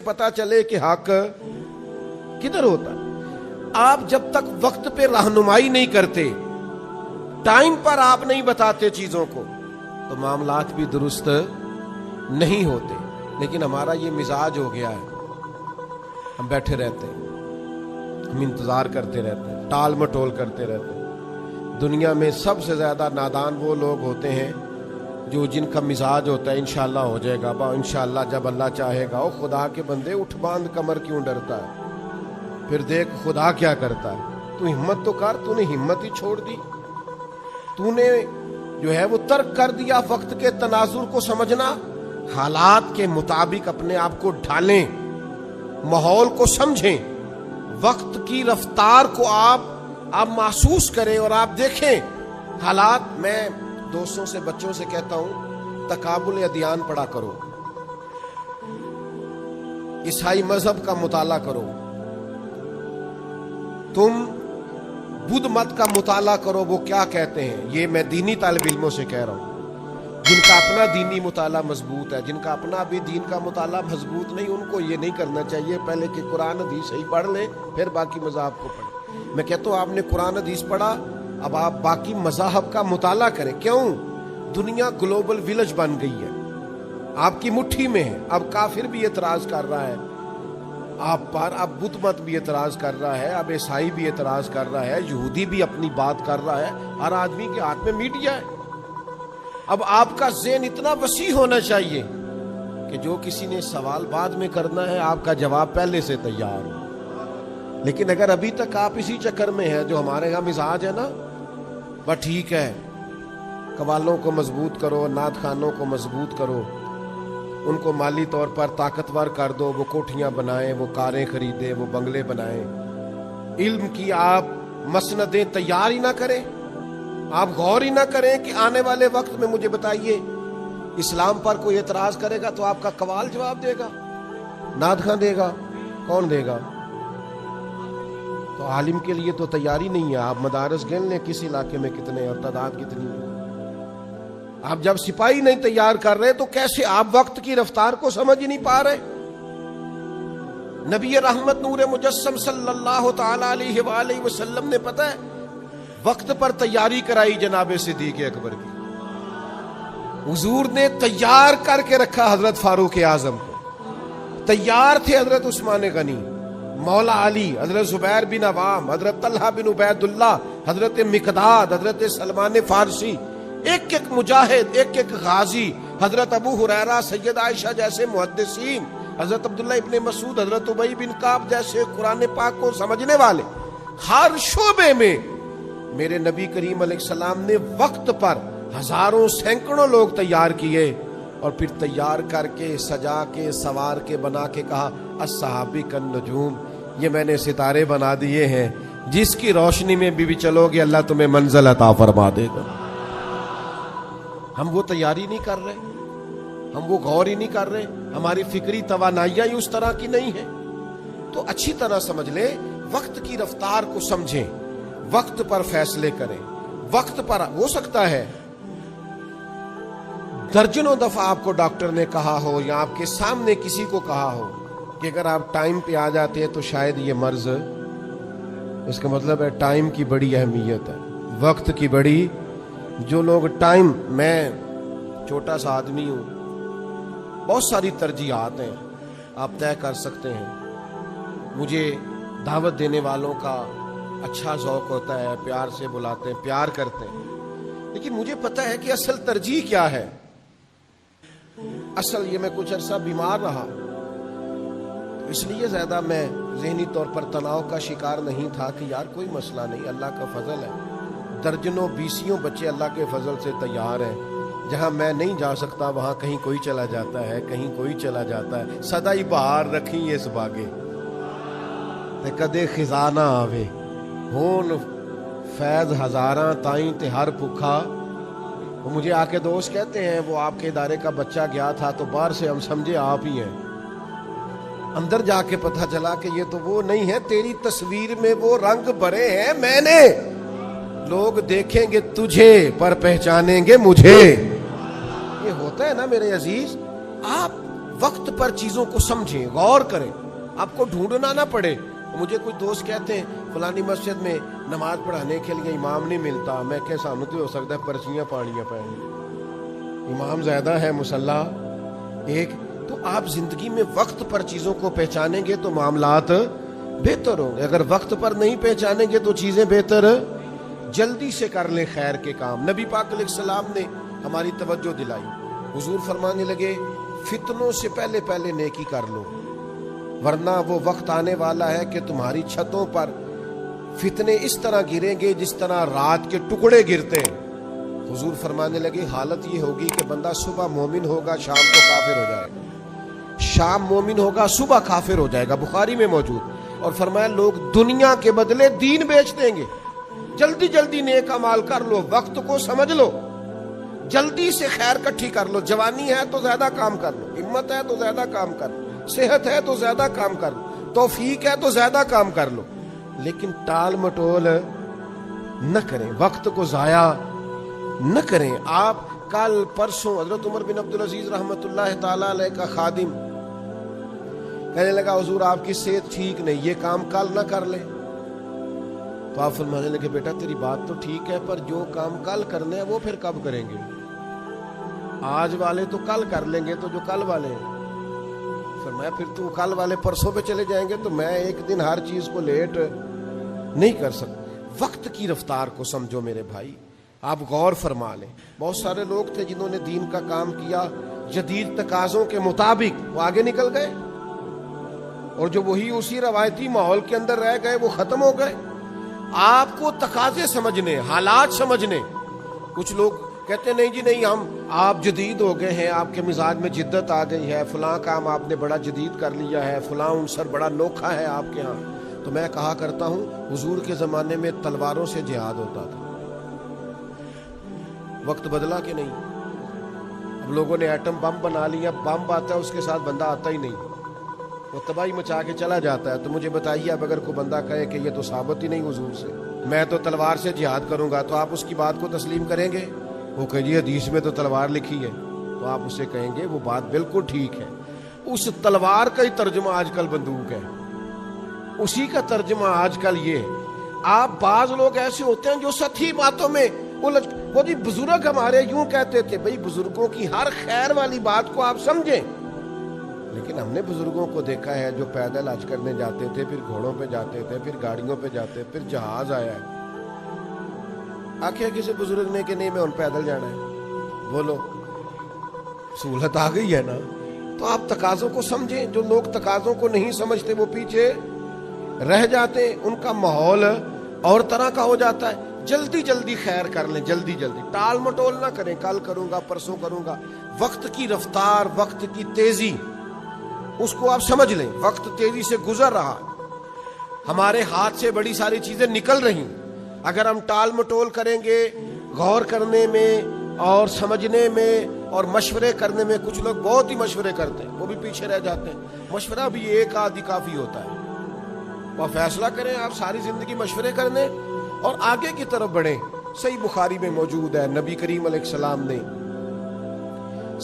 पता चले कि हक किधर होता है। आप जब तक वक्त पे रहनुमाई नहीं करते, टाइम पर आप नहीं बताते चीजों को, तो मामलात भी दुरुस्त नहीं होते। लेकिन हमारा ये मिजाज हो गया है, हम बैठे रहते हैं, हम इंतजार करते रहते हैं, टाल मटोल करते रहते हैं। दुनिया में सबसे ज्यादा नादान वो लोग होते हैं जो जिनका मिजाज होता है इंशाअल्लाह हो जाएगा, इंशाअल्लाह जब अल्लाह चाहेगा। ओ खुदा के बंदे, उठ बांध कमर क्यों डरता है? फिर देख खुदा क्या करता है। तू हिम्मत तो कर, तूने हिम्मत ही छोड़ दी। तूने जो है वो तर्क कर दिया वक्त के तनाजुर को समझना। हालात के मुताबिक अपने आप को ढालें, माहौल को समझें, वक्त की रफ्तार को आप महसूस करें और आप देखें हालात। मैं दोस्तों से, बच्चों से कहता हूं, तकाबुल अदियान पढ़ा करो, ईसाई मजहब का मुताला करो, तुम बुद्ध मत का मुताला करो, वो क्या कहते हैं। ये मैं दीनी तालिब इल्मों से कह रहा हूं, जिनका अपना दीनी मुताला मजबूत है। जिनका अपना भी दीन का मुताला मजबूत नहीं, उनको ये नहीं करना चाहिए। पहले कि कुरान हदीस सही पढ़ ले, फिर बाकी मज़ाहब को पढ़े। मैं कहता हूं आपने कुरान हदीस पढ़ा, अब आप बाकी मज़ाहब का मुताला करें। क्यों? दुनिया ग्लोबल विलेज बन गई है, आपकी मुट्ठी में है। अब काफिर भी एतराज कर रहा है आप पर, अब बुद्ध मत भी एतराज कर रहा है, अब ईसाई भी एतराज कर रहा है, यहूदी भी अपनी बात कर रहा है। हर आदमी के हाथ में मीडिया है। अब आपका ज़हन इतना वसी होना चाहिए कि जो किसी ने सवाल बाद में करना है, आपका जवाब पहले से तैयार हो। लेकिन अगर अभी तक आप इसी चक्कर में हैं, जो हमारे यहाँ मिजाज है ना, बस ठीक है, कवालों को मजबूत करो, नात खानों को मजबूत करो, उनको माली तौर पर ताकतवर कर दो, वो कोठियां बनाएं, वो कारें खरीदे, वो बंगले बनाएं। इल्म की आप मसनदें तैयार ही ना करें, आप गौर ही ना करें कि आने वाले वक्त में, मुझे बताइए, इस्लाम पर कोई एतराज करेगा तो आपका कवाल जवाब देगा, नात खान देगा, कौन देगा? तो आलिम के लिए तो तैयारी नहीं है। आप मदारस गिन लें किस इलाके में कितने और तादाद कितनी है। आप जब सिपाही नहीं तैयार कर रहे तो कैसे आप वक्त की रफ्तार को समझ ही नहीं पा रहे। नबी रहमत नूर मुजस्सम सल्लल्लाहु तआला अलैहि वसल्लम ने, पता है, वक्त पर तैयारी कराई जनाबे सिद्दीक़ अकबर की। हुजूर ने तैयार करके रखा हजरत फारूक आजम को, तैयार थे हजरत उस्मान गनी, मौला अली, हजरत जुबैर बिन अवाम, हजरत तलहा बिन उबैदुल्लाह, हजरत मिकदाद, हजरत सलमान फारसी, एक एक मुजाहिद, एक एक गाजी, हजरत अबू हुरैरा, सैयद आयशा जैसे मुहद्दिसीन, हजरत अब्दुल्लाह इब्ने मसूद, हजरत उबई बिन काब जैसे कुरान पाक को समझने वाले। हर शोबे में मेरे नबी करीम अलैहिस्सलाम ने वक्त पर हजारों सैकड़ों लोग तैयार किए और फिर तैयार करके, सजा के, सवार के, बना के कहा, अस्सहाबी कन नजूम, ये मैंने सितारे बना दिए हैं, जिसकी रोशनी में भी चलोगे अल्लाह तुम्हें मंजिल अता फरमा देगा। हम वो तैयारी नहीं कर रहे, हम वो गौर ही नहीं कर रहे, हमारी फिक्री तवानाइयां ही उस तरह की नहीं है। तो अच्छी तरह समझ ले, वक्त की रफ्तार को समझें, वक्त पर फैसले करें। वक्त पर हो सकता है दर्जनों दफा आपको डॉक्टर ने कहा हो या आपके सामने किसी को कहा हो कि अगर आप टाइम पे आ जाते हैं तो शायद ये मर्ज, इसका मतलब है टाइम की बड़ी अहमियत है, वक्त की बड़ी। जो लोग टाइम, मैं छोटा सा आदमी हूं, बहुत सारी तरजीहात हैं, आप तय कर सकते हैं। मुझे दावत देने वालों का अच्छा शौक होता है, प्यार से बुलाते हैं, प्यार करते हैं, लेकिन मुझे पता है कि असल तरजीह क्या है। असल ये, मैं कुछ अरसा बीमार रहा, तो इसलिए ज्यादा मैं ज़हनी तौर पर तनाव का शिकार नहीं था कि यार कोई मसला नहीं, अल्लाह का फजल है। दर्जनों बीसियों बच्चे अल्लाह के फजल से तैयार हैं। जहां मैं नहीं जा सकता वहां कहीं कोई चला जाता है, कहीं कोई चला जाता है। सदा ही बहार रखी इस बागे ते कदे खिजाना आवे, होन फैज हजारा ताई ते हर भुखा। वो मुझे आके दोस्त कहते हैं, वो आपके इदारे का बच्चा गया था तो बाहर से हम समझे आप ही हैं, अंदर जाके पता चला कि ये तो वो नहीं है, तेरी तस्वीर में वो रंग भरे हैं मैंने। लोग देखेंगे तुझे पर पहचानेंगे मुझे। ये होता है ना मेरे अजीज। आप वक्त पर चीजों को समझें, गौर करें, आपको ढूंढना ना पड़े। मुझे कुछ दोस्त कहते हैं फलानी मस्जिद में नमाज पढ़ाने के लिए इमाम नहीं मिलता। मैं क्या, सानू तो हो सकता है पर्चियां पानियां पैन, इमाम ज्यादा है, मुसल्ला एक। तो आप जिंदगी में वक्त पर चीजों को पहचानेंगे तो मामलात बेहतर होंगे। अगर वक्त पर नहीं पहचानेंगे तो चीजें बेहतर, जल्दी से कर लें खैर के काम। नबी पाक अलैहिस्सलाम ने हमारी तवज्जो दिलाई। हुजूर फरमाने लगे फितनों से पहले पहले नेकी कर लो, वरना वो वक्त आने वाला है कि तुम्हारी छतों पर फितने इस तरह गिरेंगे जिस तरह रात के टुकड़े गिरते हैं। हुजूर फरमाने लगे हालत ये होगी कि बंदा सुबह मोमिन होगा, शाम को काफिर हो जाएगा, शाम मोमिन होगा, सुबह काफिर हो जाएगा। बुखारी में मौजूद। और फरमाया लोग दुनिया के बदले दीन बेच देंगे। जल्दी जल्दी नेक अमाल कर लो, वक्त को समझ लो, जल्दी से खैर इकट्ठी कर लो। जवानी है तो ज्यादा काम कर लो, हिम्मत है तो ज्यादा काम कर लो, सेहत है तो ज्यादा काम कर लो, तौफीक है तो ज्यादा काम कर लो, लेकिन टाल मटोल न करें, वक्त को जाया न करें। आप कल परसों हजरत उमर बिन अब्दुल अजीज रहमतुल्लाह ताला अलैह का खादिम कहने लगा हुजूर आपकी सेहत ठीक नहीं, ये काम कल ना कर ले। तो आप फरमाने लगे बेटा तेरी बात तो ठीक है, पर जो काम कल करने हैं वो फिर कब करेंगे? आज वाले तो कल कर लेंगे, तो जो कल वाले हैं। फरमाया फिर तू कल वाले परसों पे चले जाएंगे, तो मैं एक दिन हर चीज को लेट नहीं कर सकता। वक्त की रफ्तार को समझो मेरे भाई, आप गौर फरमा लें। बहुत सारे लोग थे जिन्होंने दीन का काम किया जदीद तकाजों के मुताबिक, वो आगे निकल गए, और जो वही उसी रवायती माहौल के अंदर रह गए वो खत्म हो गए। आपको तकाजे समझने, हालात समझने। कुछ लोग कहते नहीं जी नहीं, हम आप जदीद हो गए हैं, आपके मिजाज में जिद्दत आ गई है, फलां काम आपने बड़ा जदीद कर लिया है, फलां उनसर बड़ा नोखा है आपके यहाँ। तो मैं कहा करता हूँ हुजूर के जमाने में तलवारों से जिहाद होता था, वक्त बदला कि नहीं? अब लोगों ने एटम बम बना लिया, बम आता है उसके साथ बंदा आता ही नहीं, वो तबाही मचा के चला जाता है। तो मुझे बताइए अब अगर कोई बंदा कहे कि ये तो साबित ही नहीं हुजूर से, मैं तो तलवार से जिहाद करूंगा, तो आप उसकी बात को तस्लीम करेंगे? वो कहिए हदीस में तो तलवार लिखी है, तो आप उससे कहेंगे वो बात बिल्कुल ठीक है। उस तलवार का ही तर्जुमा आजकल बंदूक है, उसी का तर्जुमा आजकल ये। आप बाज लोग ऐसे होते हैं जो सच्ची बातों में उलझ, वो जी बुजुर्ग हमारे यूं कहते थे, भाई बुजुर्गों की हर खैर वाली बात को आप समझें। लेकिन हमने बुजुर्गों को देखा है जो पैदल हज करने जाते थे, फिर घोड़ों पे जाते थे, फिर गाड़ियों पे जाते, फिर जहाज आया है। आखिर किसी बुजुर्ग ने कि नहीं मैं उन पैदल जाना है, बोलो सहूलत आ गई है ना। तो आप तकाजों को समझें। जो लोग तकाजों को नहीं समझते वो पीछे रह जाते, उनका माहौल और तरह का हो जाता है। जल्दी जल्दी खैर कर लें, जल्दी जल्दी, टाल मटोल ना करें, कल करूंगा परसों करूंगा। वक्त की रफ्तार, वक्त की तेजी, उसको आप समझ लें। वक्त तेजी से गुजर रहा, हमारे हाथ से बड़ी सारी चीजें निकल रही। अगर हम टाल मटोल करेंगे, गौर करने में और समझने में और मशवरे करने में, कुछ लोग बहुत ही मशवरे करते हैं, वो भी पीछे रह जाते हैं। मशवरा भी एक आदि काफी होता है। और फैसला करें आप सारी जिंदगी मशवरे करने और आगे की तरफ बढ़ें। सही बुखारी में मौजूद है, नबी करीम अलैहिस्सलाम ने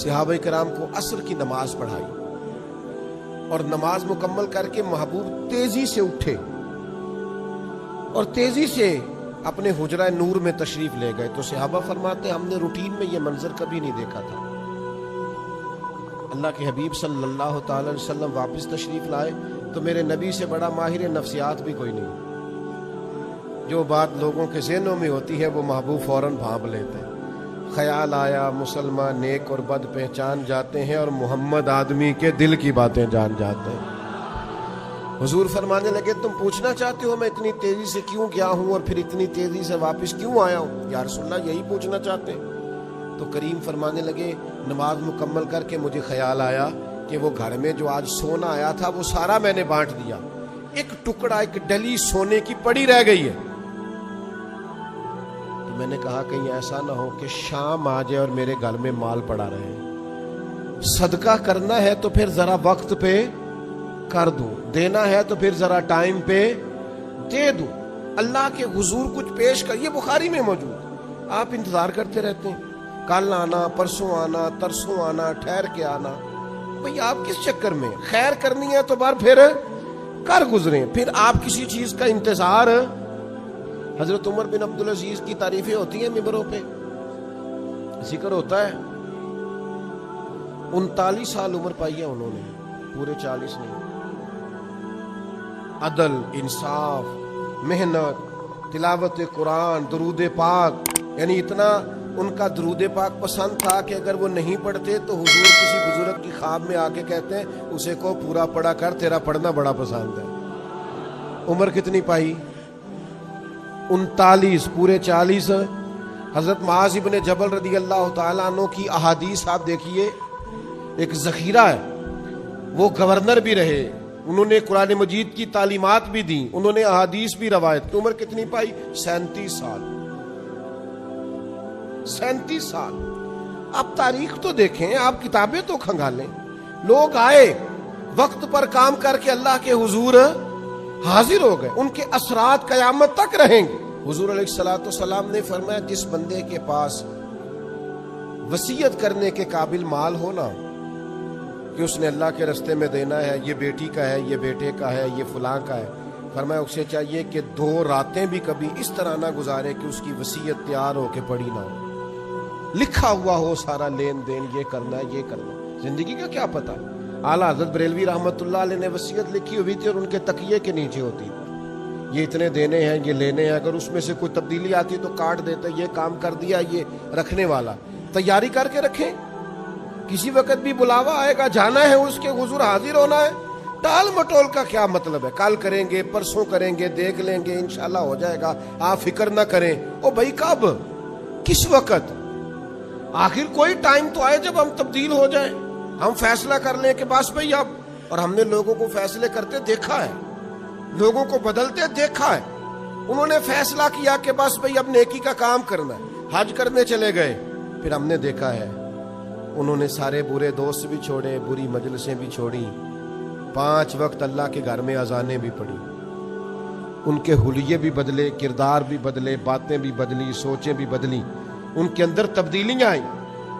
सहाबा किराम को असर की नमाज पढ़ाई और नमाज मुकम्मल करके महबूब तेजी से उठे और तेजी से अपने हुजरा नूर में तशरीफ ले गए। तो सहाबा फरमाते हमने रूटीन में ये मंजर कभी नहीं देखा था। अल्लाह के हबीब सल्लल्लाहु ताला अलैहि वसल्लम वापस तशरीफ लाए तो मेरे नबी से बड़ा माहिर नफ्सियात भी कोई नहीं। जो बात लोगों के ज़हनों में होती है वो महबूब फौरन भांप लेते हैं। ख्याल आया मुसलमान नेक और बद पहचान जाते हैं और मोहम्मद आदमी के दिल की बातें जान जाते हैं। हुजूर फरमाने लगे तुम पूछना चाहते हो मैं इतनी तेजी से क्यों गया हूं और फिर इतनी तेजी से वापस क्यों आया हूं? या रसूलल्लाह यही पूछना चाहते हैं। तो करीम फरमाने लगे नमाज मुकम्मल करके मुझे ख्याल आया कि वो घर में जो आज सोना आया था वो सारा मैंने बांट दिया, एक टुकड़ा, एक डली सोने की पड़ी रह गई है। तो मैंने कहा कहीं ऐसा ना हो कि शाम आ जाए और मेरे घर में माल पड़ा रहे। सदका करना है तो फिर जरा वक्त पे कर दूं, देना है तो फिर जरा टाइम पे दे दूं, अल्लाह के हुजूर कुछ पेश कर। ये बुखारी में मौजूद। आप इंतजार करते रहते हैं, कल आना, परसों आना, तरसों आना, ठहर के आना। بھئی آپ کس چکر میں؟ خیر کرنی ہے تو بار پھر کر گزریں، پھر آپ کسی چیز کا انتظار. حضرت عمر بن عبدالعزیز کی تعریفیں ہوتی ہیں ممبروں پہ، ذکر ہوتا ہے. 39 سال عمر پائی ہے انہوں نے، پورے 40 نہیں. عدل، انصاف، محنت، تلاوت قرآن، درود پاک، یعنی اتنا ان کا درود پاک پسند تھا کہ اگر وہ نہیں پڑھتے تو حضور کسی بزرگ کی خواب میں آ کے کہتے ہیں اسے کو پورا پڑھا کر، تیرا پڑھنا بڑا پسند ہے. عمر کتنی پائی؟ 39، پورے 40. حضرت معاذ ابن جبل رضی اللہ تعالیٰ عنہ کی احادیث آپ دیکھیے، ایک ذخیرہ ہے. وہ گورنر بھی رہے، انہوں نے قرآن مجید کی تعلیمات بھی دیں، انہوں نے احادیث بھی روایت. عمر کتنی پائی؟ 37 سال. 37 سال. آپ تاریخ تو دیکھیں، آپ کتابیں تو کھنگالیں. لوگ آئے وقت پر کام کر کے اللہ کے حضور حاضر ہو گئے، ان کے اثرات قیامت تک رہیں گے. حضور علیہ الصلوۃ والسلام نے فرمایا جس بندے کے پاس وصیت کرنے کے قابل مال ہونا کہ اس نے اللہ کے رستے میں دینا ہے، یہ بیٹی کا ہے، یہ بیٹے کا ہے، یہ فلاں کا ہے، فرمایا اسے چاہیے کہ 2 راتیں بھی کبھی اس طرح نہ گزارے کہ اس کی وصیت تیار ہو کے پڑی نہ ہو، لکھا ہوا ہو سارا لین دین، یہ کرنا ہے یہ کرنا. زندگی کا کیا پتہ. اعلیٰ حضرت بریلوی رحمۃ اللہ علیہ نے وصیت لکھی ہوئی تھی اور ان کے تکیے کے نیچے ہوتی تھی یہ اتنے دینے ہیں، یہ لینے ہیں، اگر اس میں سے کوئی تبدیلی آتی تو کاٹ دیتے، یہ کام کر دیا یہ رکھنے والا. تیاری کر کے رکھیں، کسی وقت بھی بلاوا آئے گا، جانا ہے اس کے حضور حاضر ہونا ہے. ٹال مٹول کا کیا مطلب ہے؟ کل کریں گے، پرسوں کریں گے، دیکھ لیں گے، انشاءاللہ ہو جائے گا، آپ فکر نہ کریں. او بھائی کب؟ کس وقت؟ آخر کوئی ٹائم تو آئے جب ہم تبدیل ہو جائیں، ہم فیصلہ کر لیں کہ بس بھئی اب. اور ہم نے لوگوں کو فیصلے کرتے دیکھا ہے، لوگوں کو بدلتے دیکھا ہے. انہوں نے فیصلہ کیا کہ بس بھئی اب نیکی کا کام کرنا ہے، حج کرنے چلے گئے، پھر ہم نے دیکھا ہے انہوں نے سارے برے دوست بھی چھوڑے، بری مجلسیں بھی چھوڑی، 5 وقت اللہ کے گھر میں اذانیں بھی پڑھی. ان کے حلیے بھی بدلے، کردار بھی بدلے، باتیں بھی بدلی، سوچیں بھی بدلی، ان کے اندر تبدیلیاں آئیں.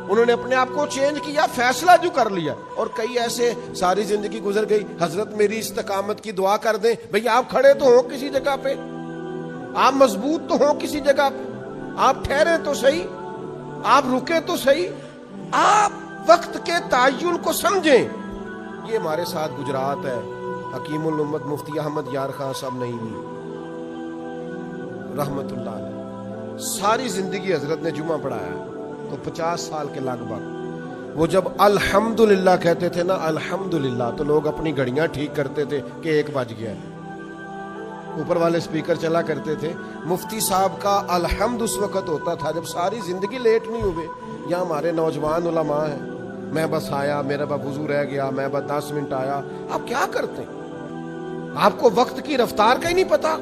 انہوں نے اپنے آپ کو چینج کیا، فیصلہ جو کر لیا. اور کئی ایسے ساری زندگی گزر گئی، حضرت میری استقامت کی دعا کر دیں. بھئی آپ کھڑے تو ہوں کسی جگہ پہ، آپ مضبوط تو ہوں کسی جگہ پہ، آپ ٹھہرے تو صحیح، آپ رکے تو صحیح، آپ وقت کے تعین کو سمجھیں. یہ ہمارے ساتھ گجرات ہے. حکیم الامت مفتی احمد یار خان صاحب نعیمی رحمت اللہ علیہ، ساری زندگی حضرت نے جمعہ پڑھایا تو 50 سال کے لگ بھگ. وہ جب الحمدللہ کہتے تھے نا، الحمدللہ، تو لوگ اپنی گھڑیاں ٹھیک کرتے تھے کہ 1 بج گیا ہے، اوپر والے سپیکر چلا کرتے تھے. مفتی صاحب کا الحمد اس وقت ہوتا تھا جب ساری زندگی لیٹ نہیں ہوئے. یا ہمارے نوجوان علماء ہیں، میں بس آیا، میرا بس وضو رہ گیا، میں بس 10 منٹ آیا. آپ کیا کرتے ہیں؟ آپ کو وقت کی رفتار کا ہی نہیں پتا.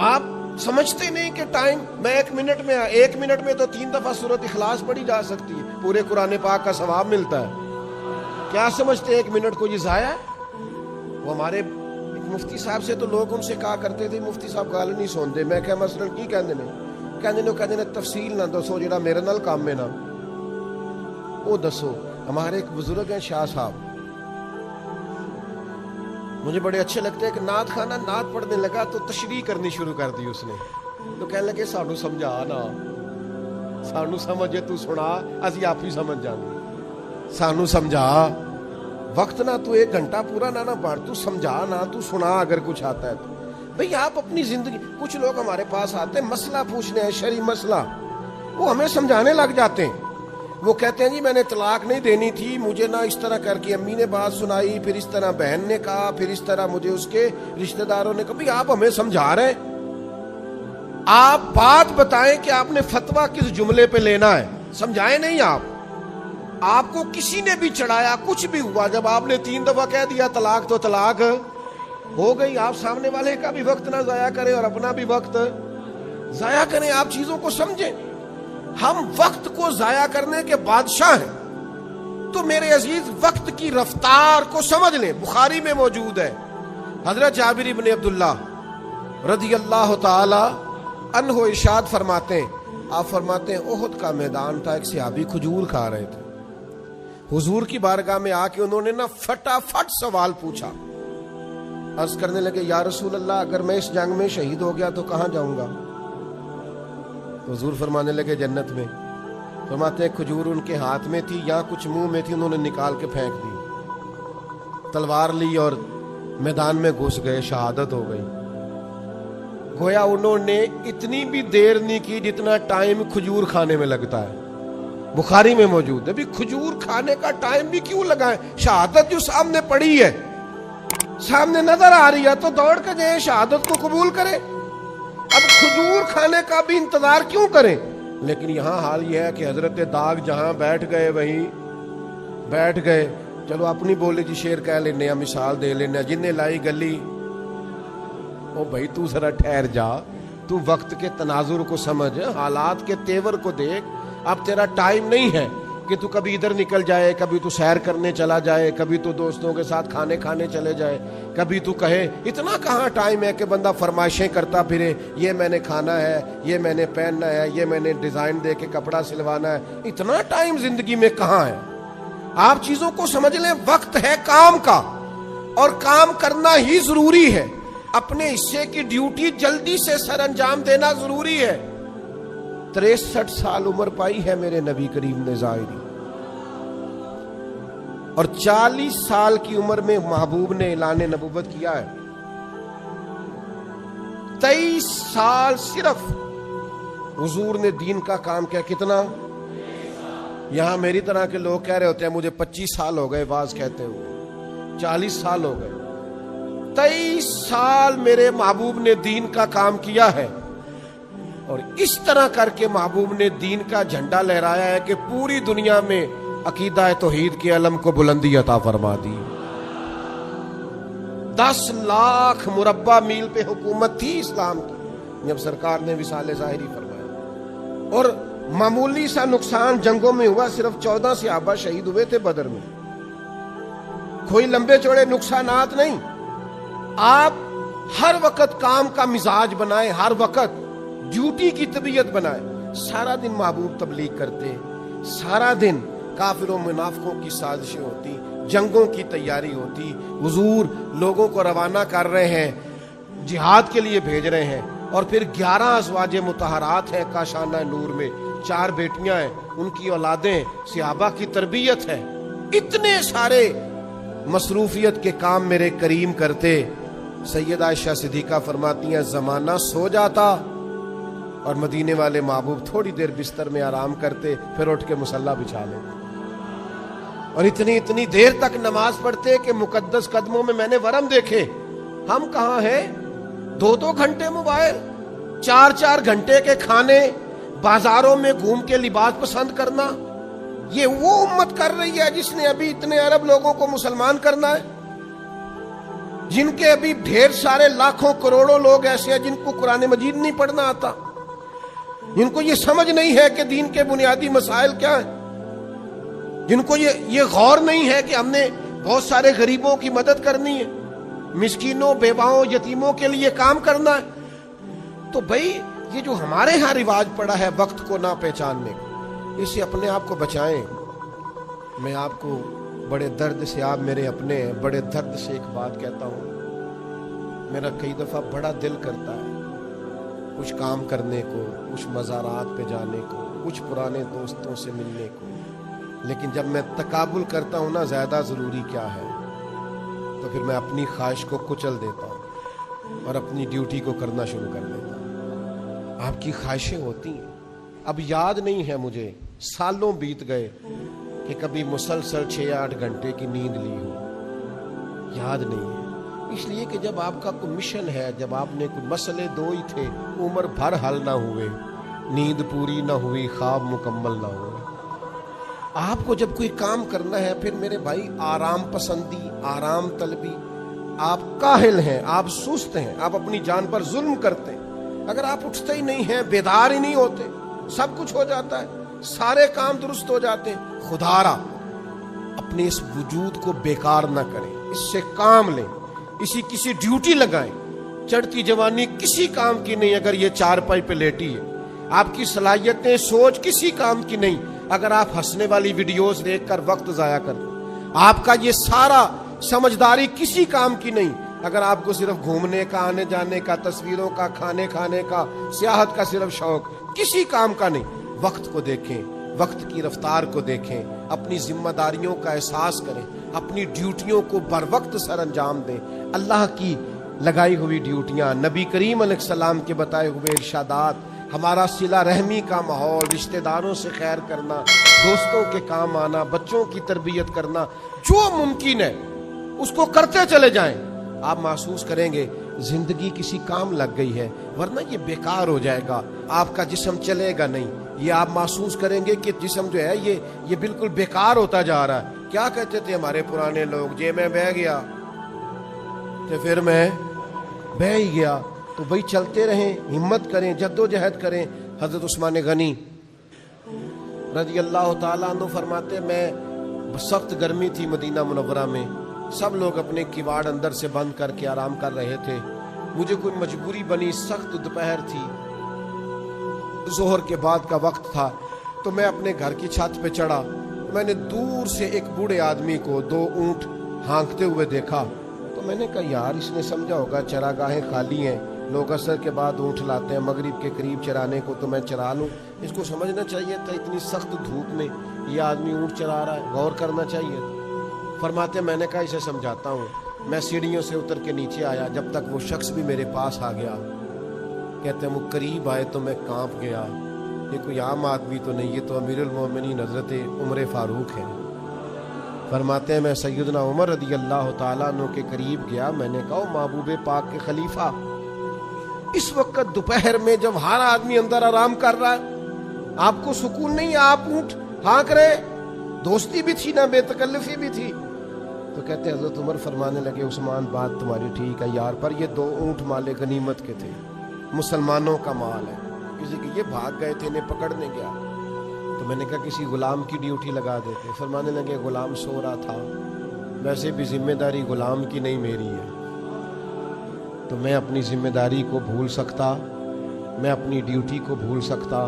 آپ سمجھتے نہیں کہ ٹائم، میں 1 منٹ میں 1 منٹ میں تو 3 دفعہ سورۃ اخلاص پڑھی جا سکتی ہے، پورے قرآن پاک کا ثواب ملتا ہے. کیا سمجھتے 1 منٹ کو یہ ضائع ہے؟ وہ ہمارے مفتی صاحب سے تو لوگ ان سے کہا کرتے تھے مفتی صاحب گل نہیں سنتے. میں کہ مثلا کی کہندے نے تفصیل نہ دسو، جڑا میرے نال کام ہے نا وہ دسو. ہمارے ایک بزرگ ہیں شاہ صاحب، مجھے بڑے اچھے لگتے ہیں کہ نعت خانہ نعت پڑھنے لگا تو تشریح کرنی شروع کر دی اس نے. تو کہنے لگے سانو سمجھا نا، سانو سمجھے تو سنا، اسی آپ ہی سمجھ جانے، سانو سمجھا. وقت نہ تو 1 گھنٹہ پورا نہ پڑھ، تو سمجھا نا، تو سنا اگر کچھ آتا ہے تو. بھئی آپ اپنی زندگی، کچھ لوگ ہمارے پاس آتے ہیں مسئلہ پوچھنے ہیں، شرعی مسئلہ، وہ ہمیں سمجھانے لگ جاتے ہیں. وہ کہتے ہیں جی میں نے طلاق نہیں دینی تھی، مجھے نہ اس طرح کر کے امی نے بات سنائی، پھر اس طرح بہن نے کہا، پھر اس طرح مجھے اس کے رشتہ داروں نے کہا. بھئی آپ ہمیں سمجھا رہے ہیں، آپ بات بتائیں کہ آپ نے فتویٰ کس جملے پہ لینا ہے، سمجھائیں نہیں. آپ کو کسی نے بھی چڑھایا، کچھ بھی ہوا، جب آپ نے 3 دفعہ کہہ دیا طلاق تو طلاق ہو گئی. آپ سامنے والے کا بھی وقت نہ ضائع کریں اور اپنا بھی وقت ضائع کریں. آپ چیزوں کو سمجھیں. ہم وقت کو ضائع کرنے کے بادشاہ ہیں. تو میرے عزیز وقت کی رفتار کو سمجھ لیں. بخاری میں موجود ہے، حضرت جابر بن عبداللہ رضی اللہ تعالی عنہ ارشاد فرماتے ہیں، آپ فرماتے ہیں احد کا میدان تھا، ایک صحابی کھجور کھا رہے تھے. हुजूर की बारगाह में आके उन्होंने ना फटाफट सवाल पूछा। अर्ज करने लगे, या रसूल अल्लाह, अगर मैं इस जंग में शहीद हो गया तो कहाँ जाऊंगा? हुजूर फरमाने लगे, जन्नत में। फरमाते हैं खजूर उनके हाथ में थी या कुछ मुंह में थी, उन्होंने निकाल के फेंक दी, तलवार ली और मैदान में घुस गए, शहादत हो गई। गोया उन्होंने इतनी भी देर नहीं की जितना टाइम खजूर खाने में लगता है। बुखारी में मौजूद है। भी खजूर खाने का टाइम भी क्यों लगाएं? शहादत जो सामने पड़ी है, सामने नजर आ रही है, तो दौड़ के जाए शहादत को कबूल करें। अब खजूर खाने का भी इंतजार क्यों करें? लेकिन यहां हाल यह है कि हजरत दाग जहां बैठ गए वहीं बैठ गए। चलो अपनी बोले जी शेर कह लेने, मिसाल दे लेने, जिन्हें लाई गली, ओ भाई तू जरा ठहर जा, तू वक्त के तनाजुर को समझ, हालात के तेवर को देख। अब तेरा टाइम नहीं है कि तू कभी इधर निकल जाए, कभी तू सैर करने चला जाए, कभी तू दोस्तों के साथ खाने खाने चले जाए, कभी तू कहे। इतना कहाँ टाइम है कि बंदा फरमाइशें करता फिरे, ये मैंने खाना है, ये मैंने पहनना है, ये मैंने डिजाइन दे के कपड़ा सिलवाना है। इतना टाइम जिंदगी में कहाँ है? आप चीजों को समझ लें, वक्त है काम का और काम करना ही जरूरी है। अपने हिस्से की ड्यूटी जल्दी से सर अंजाम देना जरूरी है। 63 साल उम्र पाई है मेरे नबी करीम ने ज़ाहिरी, और 40 साल की उम्र में महबूब ने ऐलान नबूवत किया है। 23 साल सिर्फ हुजूर ने दीन का काम किया। कितना? यहां मेरी तरह के लोग कह रहे होते हैं मुझे 25 साल हो गए वाज कहते हुए, 40 साल हो गए। 23 साल मेरे महबूब ने दीन का काम किया है, और इस तरह करके महबूब ने दीन का झंडा लहराया है कि पूरी दुनिया में अकीदा तौहीद के अलम को बुलंदी अता फरमा दी। 10 लाख मुरब्बा मील पे हुकूमत थी इस्लाम की जब सरकार ने विसाले ज़ाहिरी फरमाया, और मामूली सा नुकसान जंगों में हुआ। सिर्फ 14 सहाबा शहीद हुए थे बदर में, कोई लंबे चौड़े नुकसानात नहीं। आप हर वक्त काम का मिजाज बनाए, हर वक्त ड्यूटी की तबीयत बनाए। सारा दिन महबूब तबलीग करते, सारा दिन काफिरों मुनाफिकों की साजिशें होती, जंगों की तैयारी होती। हुजूर लोगों को रवाना कर रहे हैं, जिहाद के लिए भेज रहे हैं, और फिर 11 अज़वाजे मुतहरात हैं काशाना नूर में, 4 बेटियां हैं, उनकी औलादें, सहाबा की तरबियत है। इतने सारे मसरूफियत के काम मेरे करीम करते। सैयदा आयशा सिद्दीका फरमाती हैं, जमाना सो जाता और मदीने वाले महबूब थोड़ी देर बिस्तर में आराम करते, फिर उठ के मुसल्ला बिछा लेते, और इतनी इतनी देर तक नमाज पढ़ते कि मुकद्दस कदमों में मैंने वरम देखे। हम कहाँ हैं? 2-2 घंटे मोबाइल, 4-4 घंटे के खाने, बाजारों में घूम के लिबास पसंद करना। ये वो उम्मत कर रही है जिसने अभी इतने अरब लोगों को मुसलमान करना है, जिनके अभी ढेर सारे लाखों करोड़ों लोग ऐसे हैं जिनको कुरान मजीद नहीं पढ़ना आता, जिनको ये समझ नहीं है कि दीन के बुनियादी मसाइल क्या है, जिनको ये गौर नहीं है कि हमने बहुत सारे गरीबों की मदद करनी है, मिस्कीनों, बेवाओं, यतीमों के लिए काम करना है। तो भाई ये जो हमारे यहाँ रिवाज पड़ा है वक्त को ना पहचानने का, इससे अपने आप को बचाएं। मैं आपको बड़े दर्द से, आप मेरे अपने हैं, बड़े दर्द से एक बात कहता हूँ। मेरा कई दफ़ा बड़ा दिल करता है कुछ काम करने को, कुछ मज़ारात पे जाने को, कुछ पुराने दोस्तों से मिलने को, लेकिन जब मैं तकाबुल करता हूँ ना ज़्यादा ज़रूरी क्या है, तो फिर मैं अपनी ख्वाहिश को कुचल देता हूँ और अपनी ड्यूटी को करना शुरू कर देता हूँ। आपकी ख्वाहिशें होती हैं। अब याद नहीं है मुझे, सालों बीत गए कि कभी मुसलसल 6-8 घंटे की नींद ली हो, याद नहीं है। इसलिए कि जब आपका कोई मिशन है, जब आपने कोई मसले 2 ही थे, उम्र भर हल ना हुए, नींद पूरी ना हुई, ख्वाब मुकम्मल ना हुए। आपको जब कोई काम करना है, फिर मेरे भाई आराम पसंदी, आराम तलबी, आप काहिल हैं, आप सुस्त हैं, आप अपनी जान पर जुल्म करते हैं। अगर आप उठते ही नहीं हैं, बेदार ही नहीं होते, सब कुछ हो जाता है, सारे काम दुरुस्त हो जाते हैं। खुदारा अपने इस वजूद को बेकार ना करें, इससे काम लें, इसी किसी ड्यूटी लगाएं। चढ़ती जवानी किसी काम की नहीं अगर ये चारपाई पे लेटी है। आपकी सलाहियतें, सोच किसी काम की नहीं اگر آپ ہنسنے والی ویڈیوز دیکھ کر وقت ضائع کرتے، آپ کا یہ سارا سمجھداری کسی کام کی نہیں، اگر آپ کو صرف گھومنے کا، آنے جانے کا، تصویروں کا، کھانے کھانے کا، سیاحت کا صرف شوق، کسی کام کا نہیں، وقت کو دیکھیں، وقت کی رفتار کو دیکھیں، اپنی ذمہ داریوں کا احساس کریں، اپنی ڈیوٹیوں کو بر وقت سر انجام دیں۔ اللہ کی لگائی ہوئی ڈیوٹیاں، نبی کریم علیہ السلام کے بتائے ہوئے ارشادات، ہمارا صلہ رحمی کا ماحول، رشتہ داروں سے خیر کرنا، دوستوں کے کام آنا، بچوں کی تربیت کرنا، جو ممکن ہے اس کو کرتے چلے جائیں۔ آپ محسوس کریں گے زندگی کسی کام لگ گئی ہے، ورنہ یہ بیکار ہو جائے گا، آپ کا جسم چلے گا نہیں۔ یہ آپ محسوس کریں گے کہ جسم جو ہے یہ بالکل بیکار ہوتا جا رہا ہے۔ کیا کہتے تھے ہمارے پرانے لوگ، جے میں بہ گیا تو پھر میں بہ ہی گیا۔ تو بھائی چلتے رہیں، ہمت کریں، جد و جہد کریں۔ حضرت عثمان غنی رضی اللہ تعالیٰ عنہ فرماتے، میں سخت گرمی تھی مدینہ منورہ میں، سب لوگ اپنے کواڑ اندر سے بند کر کے آرام کر رہے تھے، مجھے کوئی مجبوری بنی، سخت دوپہر تھی، ظہر کے بعد کا وقت تھا، تو میں اپنے گھر کی چھت پہ چڑھا، میں نے دور سے ایک بوڑھے آدمی کو 2 اونٹ ہانکتے ہوئے دیکھا، تو میں نے کہا یار اس نے سمجھا ہوگا چراگاہیں خالی ہیں، لوگ عصر کے بعد اونٹ لاتے ہیں مغرب کے قریب چرانے کو، تو میں چرا لوں۔ اس کو سمجھنا چاہیے تھا اتنی سخت دھوپ میں یہ آدمی اونٹ چرا رہا ہے، غور کرنا چاہیے۔ فرماتے میں نے کہا اسے سمجھاتا ہوں۔ میں سیڑھیوں سے اتر کے نیچے آیا، جب تک وہ شخص بھی میرے پاس آ گیا، کہتے ہیں وہ قریب آئے تو میں کانپ گیا، یہ کوئی عام آدمی تو نہیں، یہ تو امیر المومنین حضرت عمر فاروق ہے۔ فرماتے ہیں میں سیدنا عمر رضی اللہ تعالیٰ عنہ کے قریب گیا، میں نے کہا محبوب پاک کے خلیفہ، اس وقت دوپہر میں جب ہر آدمی اندر آرام کر رہا ہے، آپ کو سکون نہیں ہے، آپ اونٹ ہانک رہے؟ دوستی بھی تھی نا، بے تکلفی بھی تھی۔ تو کہتے ہیں حضرت عمر فرمانے لگے عثمان بات تمہاری ٹھیک ہے یار، پر یہ 2 اونٹ مال غنیمت کے تھے، مسلمانوں کا مال ہے، کسی کے یہ بھاگ گئے تھے انہیں پکڑنے گیا۔ تو میں نے کہا کسی غلام کی ڈیوٹی لگا دیتے۔ فرمانے لگے غلام سو رہا تھا، ویسے بھی ذمہ داری غلام کی نہیں میری ہے، تو میں اپنی ذمہ داری کو بھول سکتا، میں اپنی ڈیوٹی کو بھول سکتا؟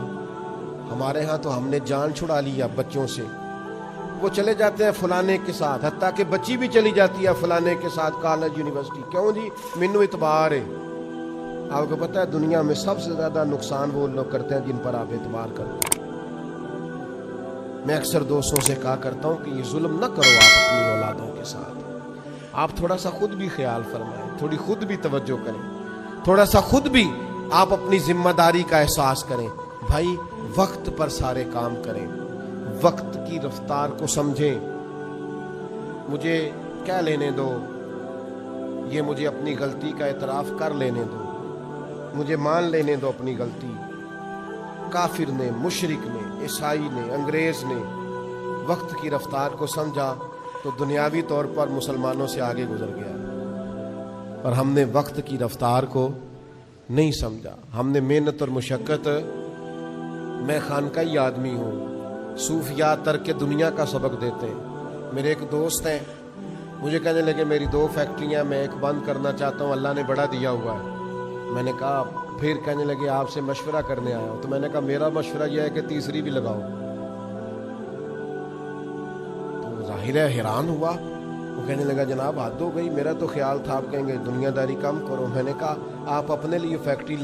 ہمارے ہاں تو ہم نے جان چھڑا لیا بچوں سے، وہ چلے جاتے ہیں فلانے کے ساتھ، حتیٰ کہ بچی بھی چلی جاتی ہے فلانے کے ساتھ کالج یونیورسٹی، کیوں جی؟ مینو اعتبار ہے۔ آپ کو پتہ ہے دنیا میں سب سے زیادہ نقصان وہ لوگ کرتے ہیں جن پر آپ اعتبار کرتے ہیں۔ میں اکثر دوستوں سے کہا کرتا ہوں کہ یہ ظلم نہ کرو آپ اپنی اولادوں کے ساتھ، آپ تھوڑا سا خود بھی خیال فرمائیں، تھوڑی خود بھی توجہ کریں، تھوڑا سا خود بھی آپ اپنی ذمہ داری کا احساس کریں۔ بھائی وقت پر سارے کام کریں، وقت کی رفتار کو سمجھیں۔ مجھے کیا لینے دو، یہ مجھے اپنی غلطی کا اعتراف کر لینے دو، مجھے مان لینے دو اپنی غلطی۔ کافر نے، مشرک نے، عیسائی نے، انگریز نے وقت کی رفتار کو سمجھا تو دنیاوی طور پر مسلمانوں سے آگے گزر گیا، اور ہم نے وقت کی رفتار کو نہیں سمجھا، ہم نے محنت اور مشقت۔ میں خانقاہی آدمی ہوں، صوفیاء ترک دنیا کا سبق دیتے ہیں۔ میرے ایک دوست ہیں، مجھے کہنے لگے میری 2 فیکٹریاں، میں ایک بند کرنا چاہتا ہوں، اللہ نے بڑا دیا ہوا ہے۔ میں نے کہا، پھر کہنے لگے آپ سے مشورہ کرنے آیا ہوں۔ تو میں نے کہا میرا مشورہ یہ ہے کہ تیسری بھی لگاؤ۔ تو ظاہر ہے حیران ہوا، وہ کہنے لگا جناب حد ہو گئی، میرا تو خیال تھا آپ کہیں گے دنیا داری کم کرو۔ میں نے کہا آپ اپنے لیے فیکٹری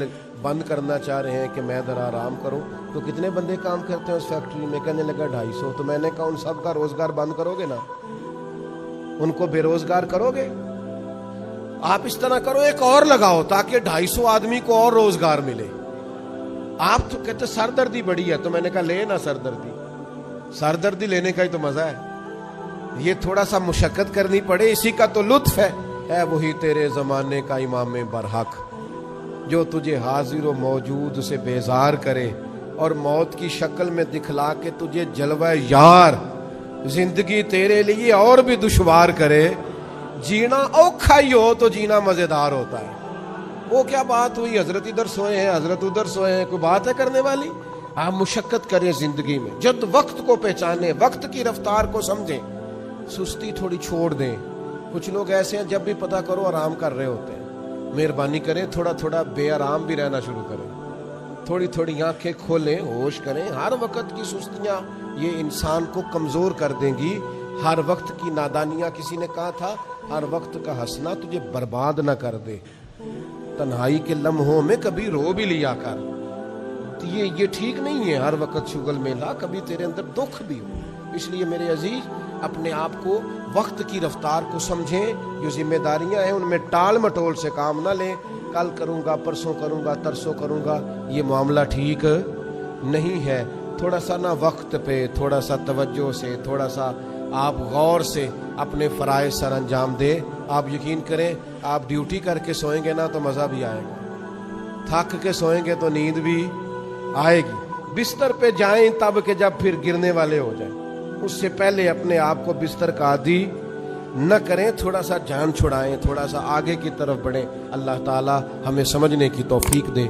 بند کرنا چاہ رہے ہیں کہ میں ذرا آرام کروں، تو کتنے بندے کام کرتے ہیں اس فیکٹری میں؟ کہنے لگا 250۔ تو میں نے کہا ان سب کا روزگار بند کرو گے نا، ان کو بے روزگار کرو گے؟ آپ اس طرح کرو ایک اور لگاؤ تاکہ 250 آدمی کو اور روزگار ملے۔ آپ تو کہتے سردردی بڑی ہے، تو میں نے کہا لے نا سردردی لینے کا ہی تو مزہ ہے، یہ تھوڑا سا مشقت کرنی پڑے، اسی کا تو لطف ہے۔ اے وہی تیرے زمانے کا امام برحق جو تجھے حاضر و موجود سے بیزار کرے اور موت کی شکل میں دکھلا کے تجھے جلوہ یار زندگی تیرے لیے اور بھی دشوار کرے۔ جینا اوکھا ہی ہو تو جینا مزیدار ہوتا ہے۔ وہ کیا بات ہوئی، حضرت ادھر سوئے ہیں، حضرت ادھر سوئے ہیں، کوئی بات ہے کرنے والی؟ آپ مشقت کریں زندگی میں، جد وقت کو پہچانیں، وقت کی رفتار کو سمجھیں، سستی تھوڑی چھوڑ دیں۔ کچھ لوگ ایسے ہیں جب بھی پتہ کرو آرام کر رہے ہوتے ہیں، مہربانی کریں تھوڑا تھوڑا بے آرام بھی رہنا شروع کریں، تھوڑی تھوڑی آنکھیں کھولیں، ہوش کریں. ہر وقت کی سستیاں یہ انسان کو کمزور کر دیں گی. ہر وقت کی نادانیاں، کسی نے کہا تھا ہر وقت کا ہنسنا تجھے برباد نہ کر دے، تنہائی کے لمحوں میں کبھی رو بھی لیا کر. تو یہ ٹھیک نہیں ہے ہر وقت شغل میلہ، کبھی تیرے اندر دکھ بھی ہو. اس لیے میرے عزیز اپنے آپ کو وقت کی رفتار کو سمجھیں. جو ذمہ داریاں ہیں ان میں ٹال مٹول سے کام نہ لیں. کل کروں گا، پرسوں کروں گا، ترسوں کروں گا، یہ معاملہ ٹھیک نہیں ہے. تھوڑا سا نا وقت پہ، تھوڑا سا توجہ سے، تھوڑا سا آپ غور سے اپنے فرائض سر انجام دیں. آپ یقین کریں آپ ڈیوٹی کر کے سوئیں گے نا تو مزہ بھی آئے گا، تھک کے سوئیں گے تو نیند بھی آئے گی. بستر پہ جائیں تب کہ جب پھر گرنے والے ہو جائیں. اس سے پہلے اپنے آپ کو بستر کا عادی نہ کریں. تھوڑا سا جان چھڑائیں، تھوڑا سا آگے کی طرف بڑھیں. اللہ تعالی ہمیں سمجھنے کی توفیق دے.